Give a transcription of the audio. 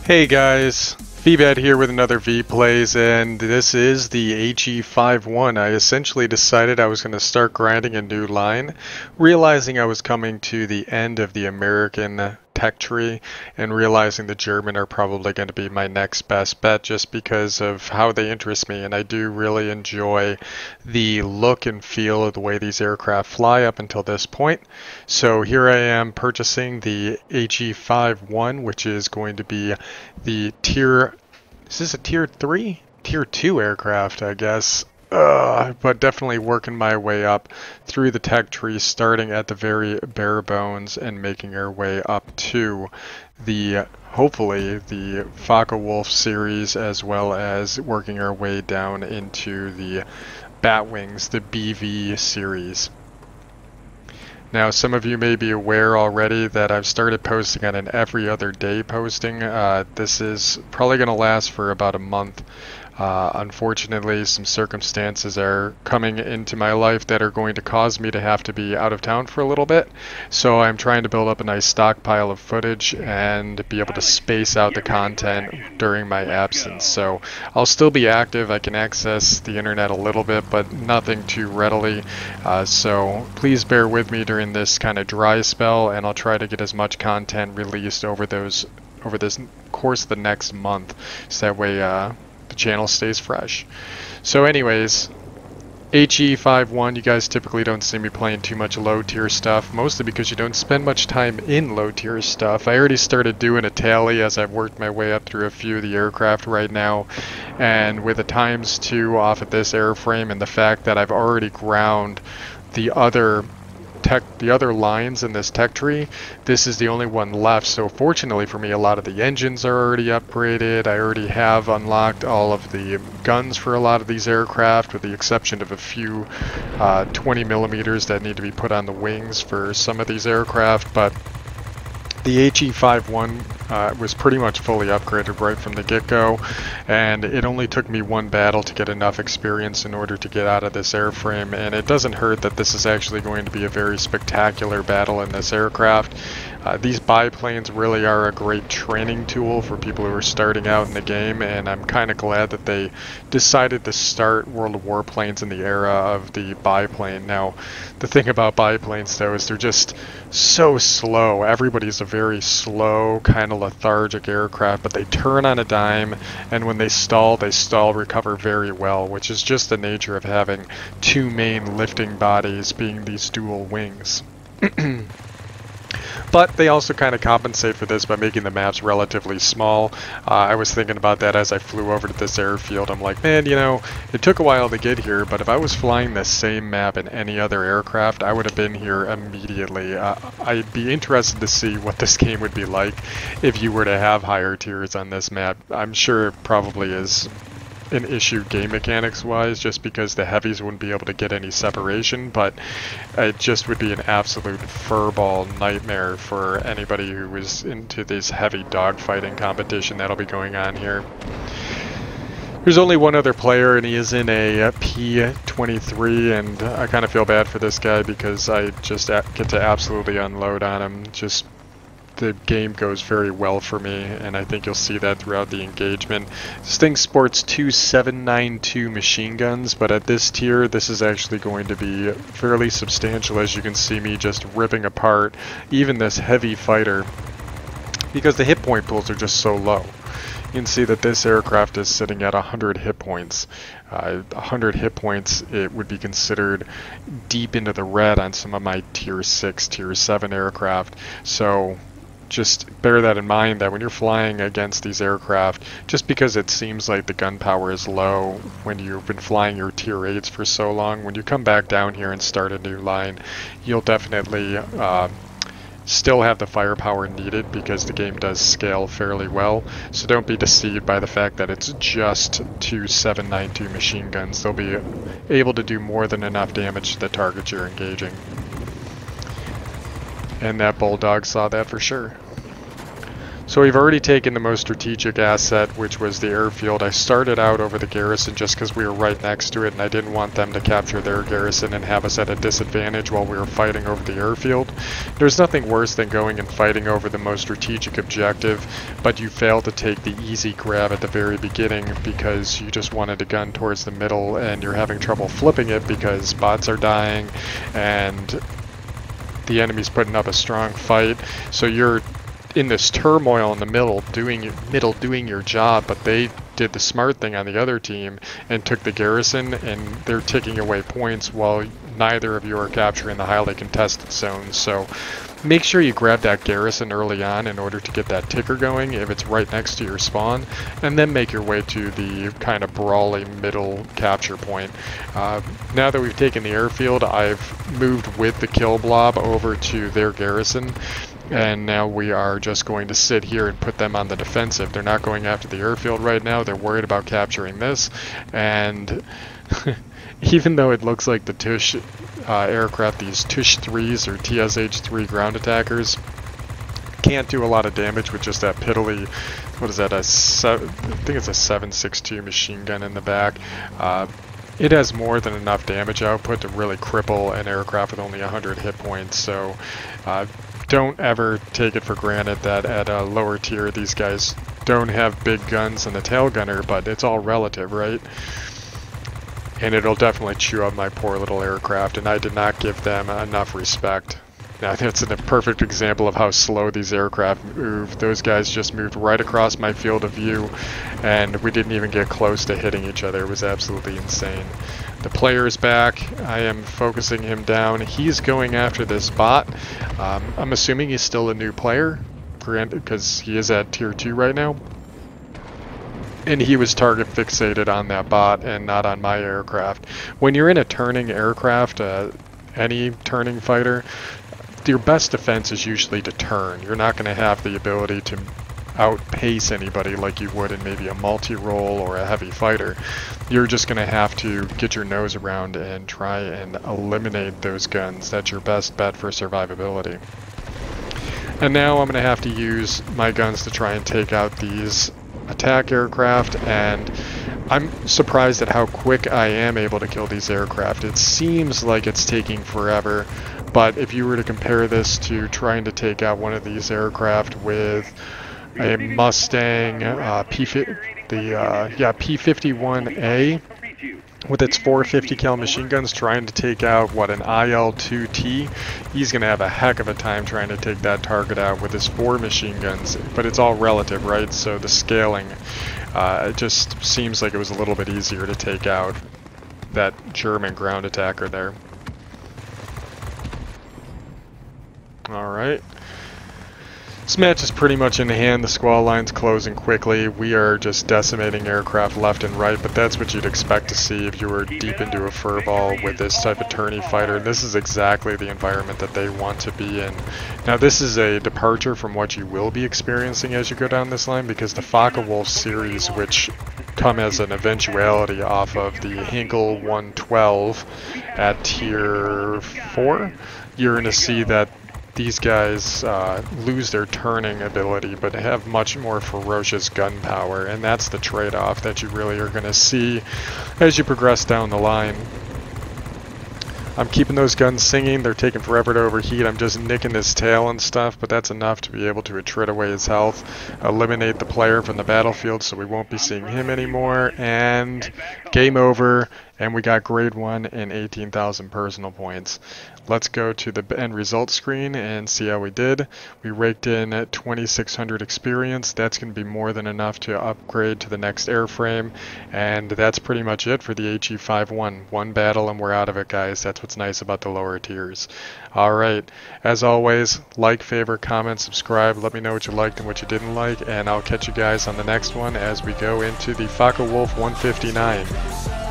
Hey guys, Veebat here with another V-Plays, and this is the HE51. I essentially decided I was going to start grinding a new line, realizing I was coming to the end of the American tech tree, and realizing the German are probably going to be my next best bet just because of how they interest me, and I do really enjoy the look and feel of the way these aircraft fly up until this point. So here I am purchasing the HE51, which is going to be the tier, is this a tier 3? Tier 2 aircraft, I guess. But definitely working my way up through the tech tree, starting at the very bare bones and making our way up to the, hopefully, the Focke-Wulf series, as well as working our way down into the Batwings, the BV series. Now, some of you may be aware already that I've started posting on an every other day posting. This is probably going to last for about a month. Unfortunately, some circumstances are coming into my life that are going to cause me to have to be out of town for a little bit. So I'm trying to build up a nice stockpile of footage and be able to space out the content during my absence. So I'll still be active. I can access the internet a little bit, but nothing too readily. So please bear with me during this kind of dry spell, and I'll try to get as much content released over this course of the next month, so that way the channel stays fresh. So anyways, HE51, you guys typically don't see me playing too much low tier stuff, mostly because you don't spend much time in low tier stuff. I already started doing a tally as I've worked my way up through a few of the aircraft right now, and with a ×2 off of this airframe and the fact that I've already ground the other lines in this tech tree, this is the only one left. So fortunately for me, a lot of the engines are already upgraded. I already have unlocked all of the guns for a lot of these aircraft, with the exception of a few 20 millimeters that need to be put on the wings for some of these aircraft. But the HE51 was pretty much fully upgraded right from the get-go, and it only took me one battle to get enough experience in order to get out of this airframe, and it doesn't hurt that this is actually going to be a very spectacular battle in this aircraft. These biplanes really are a great training tool for people who are starting out in the game, and I'm kind of glad that they decided to start World of Warplanes in the era of the biplane. Now, the thing about biplanes, though, is they're just so slow. Everybody's a very slow, kind of lethargic aircraft, but they turn on a dime, and when they stall, recover very well, which is just the nature of having two main lifting bodies being these dual wings. But they also kind of compensate for this by making the maps relatively small. I was thinking about that as I flew over to this airfield. I'm like, man, you know, it took a while to get here, but if I was flying the same map in any other aircraft, I would have been here immediately. I'd be interested to see what this game would be like if you were to have higher tiers on this map. I'm sure it probably is an issue game mechanics wise, just because the heavies wouldn't be able to get any separation, but it just would be an absolute furball nightmare for anybody who was into this heavy dogfighting competition that'll be going on here. There's only one other player, and he is in a P23, and I kind of feel bad for this guy because I just get to absolutely unload on him. Just the game goes very well for me, and I think you'll see that throughout the engagement. This thing sports two 7.92 machine guns, but at this tier, this is actually going to be fairly substantial, as you can see me just ripping apart even this heavy fighter, because the hit point pools are just so low. You can see that this aircraft is sitting at 100 hit points. 100 hit points, it would be considered deep into the red on some of my tier 6, tier 7 aircraft. So just bear that in mind, that when you're flying against these aircraft, just because it seems like the gunpowер is low when you've been flying your tier 8s for so long, when you come back down here and start a new line, you'll definitely still have the firepower needed, because the game does scale fairly well. So don't be deceived by the fact that it's just two 7.92 machine guns. They'll be able to do more than enough damage to the target you're engaging. And that Bulldog saw that for sure. So we've already taken the most strategic asset, which was the airfield. I started out over the garrison just because we were right next to it and I didn't want them to capture their garrison and have us at a disadvantage while we were fighting over the airfield. There's nothing worse than going and fighting over the most strategic objective, but you fail to take the easy grab at the very beginning because you just wanted a gun towards the middle and you're having trouble flipping it because bots are dying and the enemy's putting up a strong fight. So you're in this turmoil in the middle doing your job, but they did the smart thing on the other team and took the garrison and they're taking away points while neither of you are capturing the highly contested zones. So make sure you grab that garrison early on in order to get that ticker going if it's right next to your spawn, and then make your way to the kind of brawly middle capture point. Now that we've taken the airfield, I've moved with the kill blob over to their garrison. And now we are just going to sit here and put them on the defensive. They're not going after the airfield right now. They're worried about capturing this. And even though it looks like the Tush aircraft, these Tush 3s or TSH-3 ground attackers, can't do a lot of damage with just that piddly, what is that, I think it's a 7.62 machine gun in the back. It has more than enough damage output to really cripple an aircraft with only 100 hit points. So don't ever take it for granted that at a lower tier these guys don't have big guns and a tail gunner, but it's all relative, right? And it'll definitely chew up my poor little aircraft, and I did not give them enough respect. Now that's a perfect example of how slow these aircraft move. Those guys just moved right across my field of view, and we didn't even get close to hitting each other. It was absolutely insane. The player is back. I am focusing him down. He's going after this bot. I'm assuming he's still a new player, because he is at tier 2 right now. And he was target fixated on that bot and not on my aircraft. When you're in a turning aircraft, any turning fighter, your best defense is usually to turn. You're not going to have the ability to outpace anybody like you would in maybe a multi-role or a heavy fighter. You're just going to have to get your nose around and try and eliminate those guns. That's your best bet for survivability. And now I'm going to have to use my guns to try and take out these attack aircraft, and I'm surprised at how quick I am able to kill these aircraft. It seems like it's taking forever, but if you were to compare this to trying to take out one of these aircraft with a Mustang P51A with its 450 cal machine guns trying to take out an IL-2T, he's going to have a heck of a time trying to take that target out with his 4 machine guns. But it's all relative, right? So the scaling, it just seems like it was a little bit easier to take out that German ground attacker there. Alright. This match is pretty much in hand. The squall line's closing quickly. We are just decimating aircraft left and right, but that's what you'd expect to see if you were deep into a furball with this type of tourney fighter. This is exactly the environment that they want to be in. Now this is a departure from what you will be experiencing as you go down this line, because the Focke-Wulf series, which come as an eventuality off of the Hinkle 112 at tier 4, you're going to see that these guys lose their turning ability but have much more ferocious gun power, and that's the trade-off that you really are going to see as you progress down the line. I'm keeping those guns singing. They're taking forever to overheat. I'm just nicking his tail and stuff, but that's enough to be able to attrit away his health, eliminate the player from the battlefield so we won't be seeing him anymore, and game over, and we got grade 1 and 18,000 personal points. Let's go to the end results screen and see how we did. We raked in at 2,600 experience. That's going to be more than enough to upgrade to the next airframe. And that's pretty much it for the HE51. One battle and we're out of it, guys. That's what's nice about the lower tiers. Alright, as always, like, favorite, comment, subscribe. Let me know what you liked and what you didn't like. And I'll catch you guys on the next one as we go into the Focke-Wulf 159.